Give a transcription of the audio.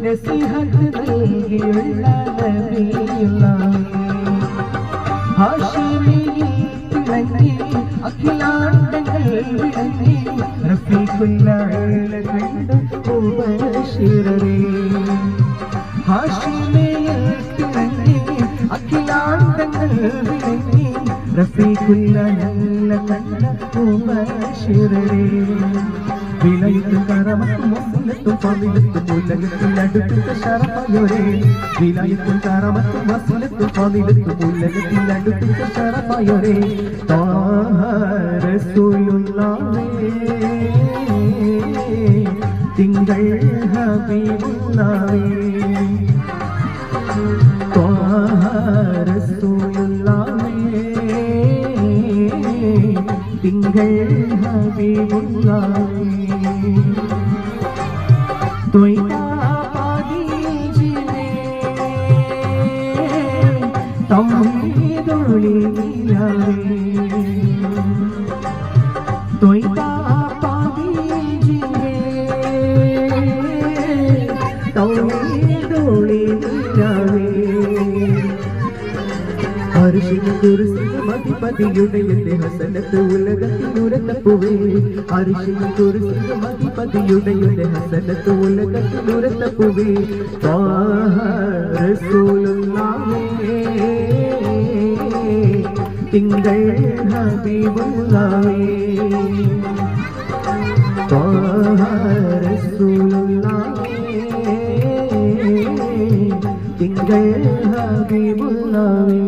നസീഹത്ത് നൽകിയുള്ള നബിയുള്ളാഹേ ഹാഷിമിയിൽ തിളങ്ങി അഖിലാണ്ടങ്ങൾ വിളങ്ങി റഫീഖുല്ലാഹ് കണ്ട് മുബശ്ശിറരേ ഹാഷിമിയിൽ തിളങ്ങി അഖിലാണ്ടങ്ങൾ വിളങ്ങി റഫീഖുല്ലാഹ് കണ്ട് മുബശ്ശിറരേ വിലയിത്തും കറമത്തും വസീലത്തും ഫളീലത്തും ഉലകത്തിൽ അടുത്ത ശറഫായോരേ വിലയിത്തും കറമത്തും വസീലത്തും ഫളീലത്തും ഉലകത്തിൽ അടുത്ത ശറഫായോരേ ത്വാഹ റസൂലുള്ളാഹേ തിങ്കൾ ഹബീബുള്ളാഹേ ത്വാഹ റസൂലുള്ളാഹേ തിങ്കൾ ഹബീബുള്ളാഹേ തോയ്താ പാദീജിനെ തൗഹീദുലിലാഹി തോയ്താ പാദീജിനെ തൗഹീദുലിലാഹി അർശിൻ കുർസിയും അധിപതിയുടെയുടെ ഹസനത്ത് ഉലകത്തിനുരത്തപ്പുവേ അർശിൻ കുർസിയും അധിപതിയുടെയുടെ ഹസനത്ത് ഉലകത്തിനുരത്തപ്പുവേ ത്വാഹ റസൂലുള്ളാഹേ തിങ്കൾ ഹബീബുള്ളാഹേ ത്വാഹ റസൂലുള്ളാഹേ തിങ്കൾ ഹബീബുള്ളാഹേ